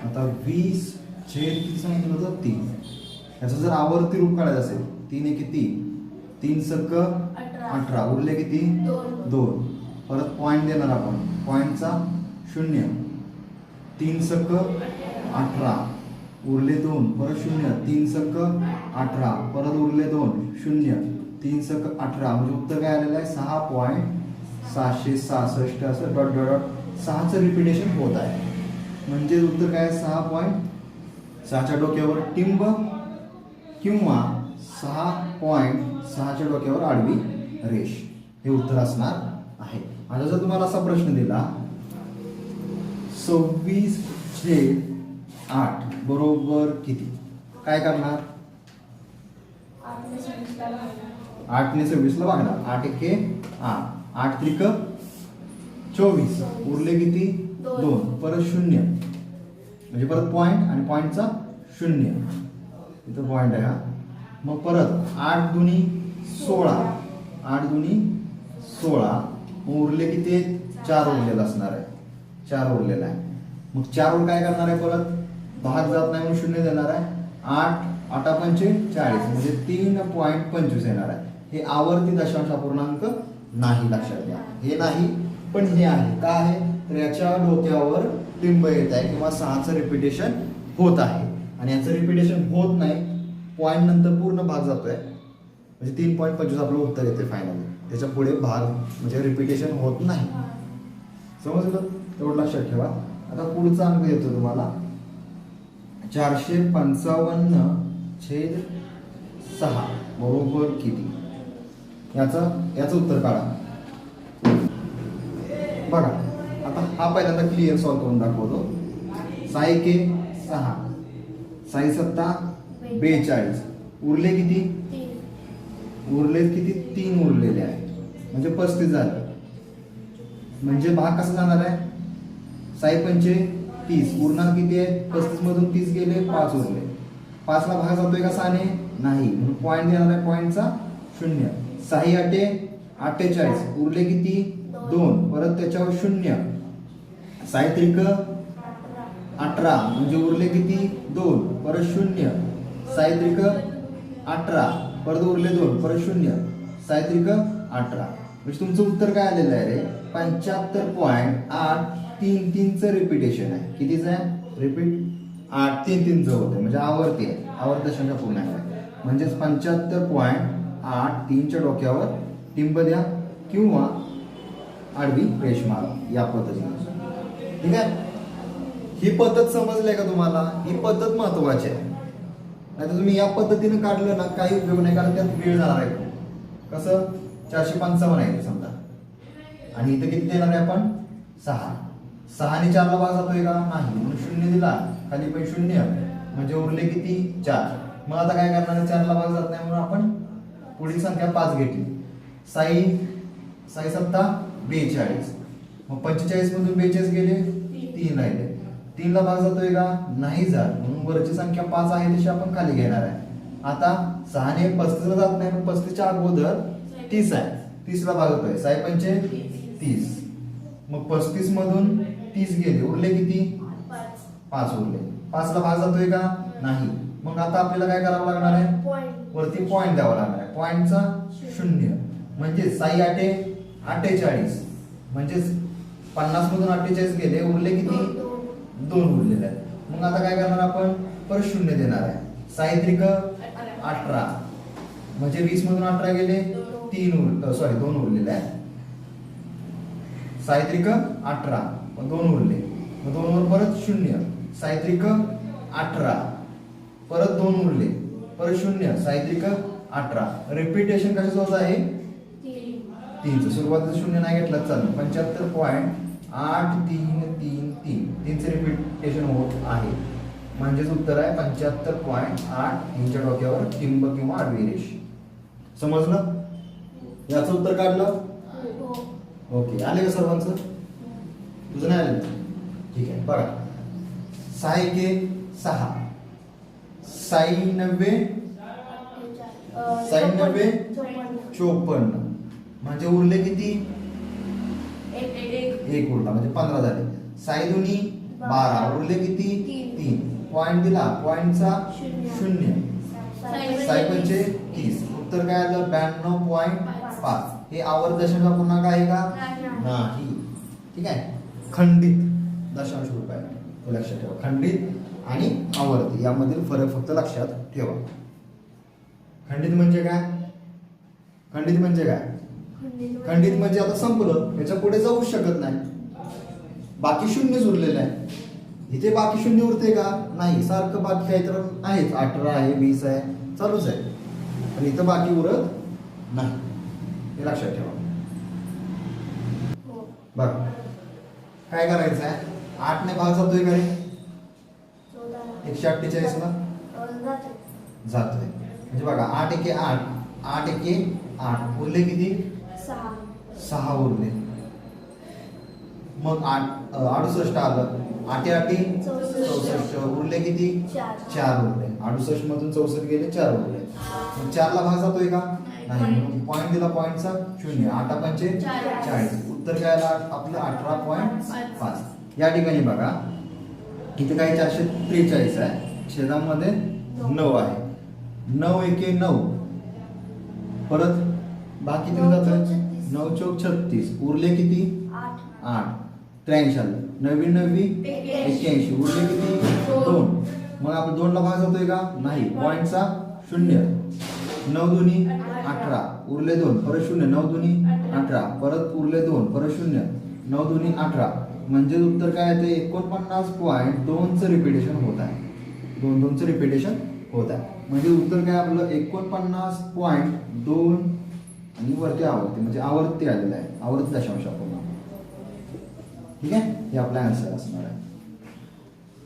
आता 20 छेद किती सांगितलं होतं 3. याचं जर आवर्ती रूप काढायचं असेल 3 हे किती 3 सक्क 18 उरले किती 2. परत पॉईंट देणार आपण पॉईंटचा 0 3 सक्क 18 उरले 2 परत 0 3 सक्क 18 परत उरले 2 0 3 सक्क 18 म्हणजे उत्तर काय आलेलं आहे 6.766 असं डॉट डॉट डॉट 6चं रिपिटेशन होत आहे. म्हणजे उत्तर काय 6.6च्या डोक्यावर टिंब किंवा 6.6च्या डोक्यावर आडवी रेष हे उत्तर असणार आहे. आता जर तुम्हाला असा प्रश्न दिला 26/8 बरोबर किती काय करणार 8 ने 26 ला भागणार 8 एके 8 8 त्रिक 24 उरले किती 2 परत 0 म्हणजे परत पॉईंट आणि पॉईंटचा 0 इथं पॉईंट आहे हा. मग परत 8 दुनी 16 8 दुनी 16 मग उरले किती 4 उरलेला असणार आहे 4 उरलेला आहे. मग 4 वर काय करणार आहे परत भाग जात नाही म्हणून 0 देणार आहे 8 8 पंचे 40 म्हणजे 3.25 येणार आहे. हे आवर्ती दशांश अपूर्णांक नाही लक्षात घ्या. हे नाही पण हे आहे का आहे तर याच्या डोक्यावर टिंब येत आहे किंवा 6चं रिपिटेशन होत आहे आणि याचं रिपिटेशन होत नाही पॉईंट नंतर पूर्ण भाग जातोय म्हणजे 3.25 आपलं उत्तर येते फायनली. त्याच्या पुढे भाग म्हणजे रिपिटेशन होत नाही. समजलं तेवढं लक्षात ठेवा. आता पुढचा अंक येतो तुम्हाला 455/6 बरोबर किती याचं उत्तर काढा. बघा आता हा पहिल्यांदा क्लिअर सॉल्व करून दाखवतो. 6 एके 6 6 सत्ता 42 उरले किती उरले किती 3 उरलेले आहे म्हणजे 35 झाले. म्हणजे भाग कसा जाणार आहे 6 पंचे 30 उरणार किती आहे 35 मधून 30 गेले 5 उरले 5 ला भाग जातोय का 6 ने नाही म्हणून पॉईंट देणार आहे पॉईंटचा 0 6 8 48 उरले किती 2 परत त्याच्यावर 0 6 त्रिक 18 म्हणजे उरले किती 2 परत 0 6 त्रिक 18 परत उरले 2 परत 0 6 त्रिक 18 म्हणजे तुमचं उत्तर काय आलेलं आहे रे 75.833चं रिपिटेशन आहे. कितीचं आहे रिपीट 833चं होतं म्हणजे आवर्ती आहे आवर्त दशांश पूर्ण आहे म्हणजेच 75.83च्या डोक्यावर टिंब द्या किंवा आडवी रेष मारा या पद्धतीने. ठीक आहे ही पद्धत समजली आहे का तुम्हाला. ही पद्धत महत्वाची आहे नाही तर तुम्ही या पद्धतीने काढलं ना काही उपयोग नाही कारण त्यात वेळ जाणार आहे. कसं 455 आहे समजा आणि इथं किती देणार आहे आपण 6 ने 4 ला भाग जातोय का नाही म्हणून 0 दिला खाली पण 0 म्हणजे उरले किती 4. मग आता काय करणार आहे 4 ला भाग जात नाही म्हणून आपण पुढील संख्या 5 घेतली 6 सत्ता 42 मग 45 मधून 42 गेले 3 राहिले 3 ला भाग जातोय का नाही जात म्हणून वरची संख्या 5 आहे तशी आपण खाली घेणार आहे. आता 6 ने 35 ला जात नाही पण 35च्या अगोदर 30 आहे 30 ला भाग जातोय 6 पंचे 30 मग 35 मधून 30 गेले उरले किती 5 उरले 5 ला भाग जातोय का नाही मग आता आपल्याला काय करावं लागणार आहे वरती पॉईंट द्यावा लागणार आहे पॉईंटचा 0 म्हणजे 6 8 48 म्हणजे 50 मधून 48 गेले उरले किती 2 उरलेले आहेत. मग आता काय करणार आपण परत 0 देणार आहे 6 त्रिक 18 म्हणजे 20 मधून 18 गेले 2 उरलेले आहेत 6 त्रिक 18 मग 2 उरले मग 2 वर परत 0 6 त्रिक 18 परत 2 उरले परत 0 6 त्रिक 18 रिपिटेशन कशाचं होत आहे 3चं सुरुवातीचं 0 नाही घेतलं चालेल 75.8333 रिपिटेशन होत आहे म्हणजेच उत्तर आहे 75.83च्या डोक्यावर टिंब किंवा आडवी रेष. समजलं याचं उत्तर काढलं ओके आले का सर्वांचं तुझं नाही आलं ठीक आहे. बघा 6 एके 6 96 54 म्हणजे उरले किती 1 उरला म्हणजे 15 झाले. 6 दुनी 12 उरले किती पॉईंट दिला, पॉईंटचा शून्य. 0, साई पंचे 30. उत्तर काय आलं 92.5. हे आवर्त दशांश पूर्णांक आहे का? नाही. ठीक आहे. खंडित दशांश रूप आहे, हे लक्षात ठेवा. खंडित आणि आवर्ती यामधील फरक फक्त लक्षात ठेवा. खंडित म्हणजे काय? खंडित म्हणजे काय? खंडित म्हणजे आता संपलं, याच्या पुढे जाऊच शकत नाही, बाकी शून्यच उरलेलं आहे. इथे बाकी शून्य उरते का? नाही. सारखं बाकी काही तर आहेच, 18 आहे, 20 आहे, चालूच आहे, पण इथं बाकी उरत नाही, हे लक्षात ठेवा. बघा काय करायचं आहे, 8 ने भाग जातोय का रे? 148 ला जातोय. म्हणजे बघा 8 एके 8, 8 एके 8, उरले किती? 6 उरले. मग 68 आलं, 8 8 64, उरले किती? 4 उरले. 68 मधून 64 गेले, 4 उरले. मग 4 ला भाग जातोय का? नाही. पॉईंट दिला, पॉईंटचा 0, 8 पंचे 40. उत्तर काय आलं आपलं 18.5. या ठिकाणी बघा इथे काय 443 आहे, छेदामध्ये 9 आहे. 9 एके 9, परत बाकी किती जातोय? 9 चौक 36, उरले किती? 8. 83 आलं. 9 9 81, उरले किती? 2. मग आपण 2 ला भाग जातोय का? नाही. पॉईंटचा 0, 9 दुनी 18, उरले 2, परत 0, 9 दुनी 18, परत उरले 2, परत 0, 9 दुनी 18. म्हणजे उत्तर काय येते? 49.2चं रिपिटेशन होत आहे. 2चं रिपिटेशन होत आहे. म्हणजे उत्तर काय आपलं 49.2 आणि वरती आवर्ती, म्हणजे आवर्ती आलेलं आहे, आवर्ती दशांश पूर्ण. ठीक आहे, हे आपला आन्सर असणार आहे.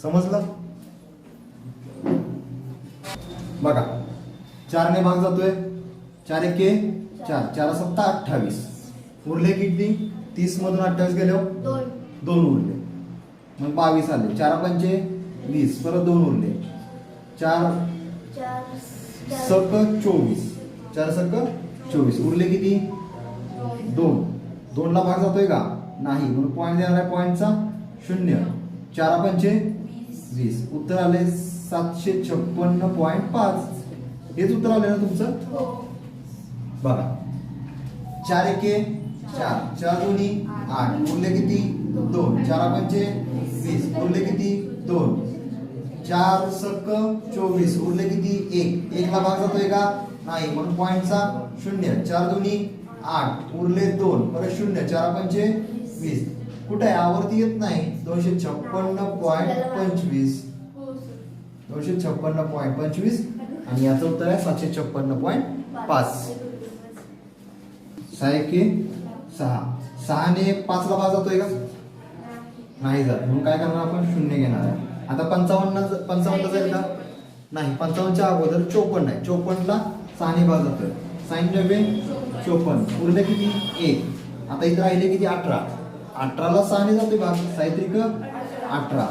समजलं? बघा 4 ने भाग जातोय, 4 एके 4, 4 7 28, उरले किती? 30 मधून 28 गेले 2 उरले. मग 22 आले. 4 पंचे 20, परत 2 उरले. 4 सक 24, 4 सक 24, उरले किती? 2 ला भाग जातोय का? नाही. म्हणून पॉईंट देणार आहे, पॉईंटचा 0, 4 पंचे 20. उत्तर आले 756.5. हेच उत्तर आले ना तुमचं? बघा 4 एके 4, 4 दोन्ही 8, उरले किती? 2. 4 पंचे 20, उरले किती? 2. 4 सक 24, उरले किती? 1 ला भाग जातोय का? नाही. म्हणून पॉईंटचा 0, 4 दोन्ही 8, उरले 2, परत 0, 4 पंचे 20. कुठे आहे? आवर्ती येत नाही. 256.25, 256.25 आणि याचं उत्तर आहे 756.5. 6 एके 6, 6 ने 5 ला भाग जातोय का? नाही जात. म्हणून काय करणार आपण? 0 घेणार आहे. आता 55 जाईल का? नाही. 55च्या अगोदर 54 आहे, 54 ला 6 ने भाग जातोय. 6 9 54, उरले किती? 1. आता इथे राहिले किती? 18. 18 ला 6 ने जातोय भाग, 6 त्रिक 18,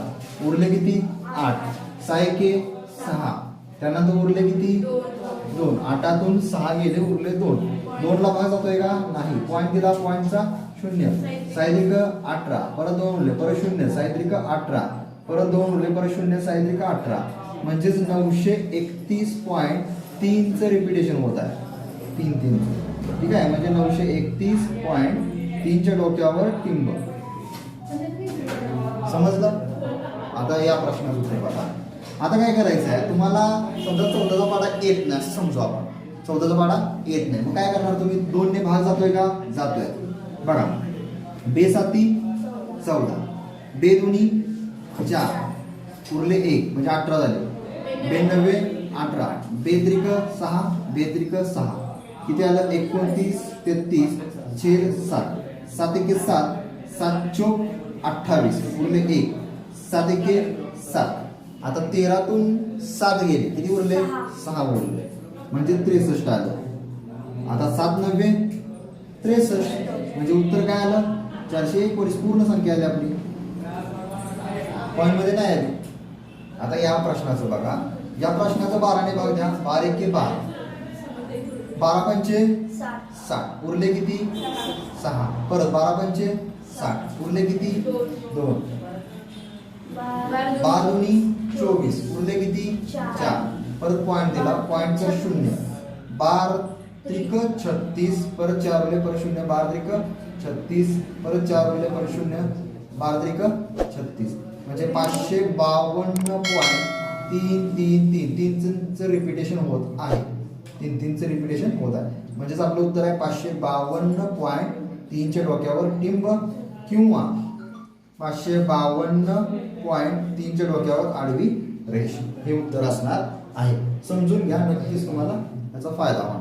उरले किती? 8. 6 एके 6, त्यानंतर उरले किती? 2. 8तून 6 गेले, उरले 2. 2 ला भाग जातोय का? नाही. पॉईंट दिला, पॉईंटचा 0, 6 त्रिक 18, परत 2 उरले, परत 0, 6 त्रिक 18, परत 2 उरले, परत 0, 6 त्रिक 18. म्हणजेच 931.3चं रिपिटेशन होत आहे. 3. ठीक आहे, म्हणजे 931.3च्या डोक्यावर टिंब. समजलं? आता या प्रश्नाचं उत्तर बघा. आता काय करायचं आहे तुम्हाला, समजा 14चा पाढा येत नाही असं समजू आपण. 14चा पाढा येत नाही, मग काय करणार तुम्ही? 2 ने भाग जातोय का? जातोय. बघा बे 7 14, बे 2 4, उरले 1, म्हणजे 18 झाले. बे 9 18, बे त्रिक 6, बे त्रिक 6, किती आलं? 29 33 छेद 7, 7 एके 7, 7 चौक 28, उरले 1, 7 एके 7. आता 13तून 7 गेले, किती उरले? 6 उरले, म्हणजे 63 आलं. आता 7 9 63, म्हणजे उत्तर काय आलं? 419 पूर्ण संख्या आली आपली, पॉईंट मध्ये नाही आली. आता या प्रश्नाचं बघा, या प्रश्नाचं 12 ने भाग द्या. 12 एके 12, 12 पंचे 60, उरले किती? 6. परत 12 पंचे 60, उरले किती? 2. बार दुनी 24 उरले किती 4 परत पॉईंट दिला पॉईंटचा 0 बार त्रिक 36 परत 4 उरले परत 0 बार त्रिक 36 परत 4 उरले परत 0 बार त्रिक 36 म्हणजे 552.333 रिपिटेशन होत आहे 3 रिपिटेशन होत आहे म्हणजेच आपलं उत्तर आहे 552.3 च्या डोक्यावर टिंब किंवा 552.3 च्या डोक्यावर आडवी रेष हे उत्तर असणार आहे. समजून घ्या नक्कीच तुम्हाला याचा फायदा होणार.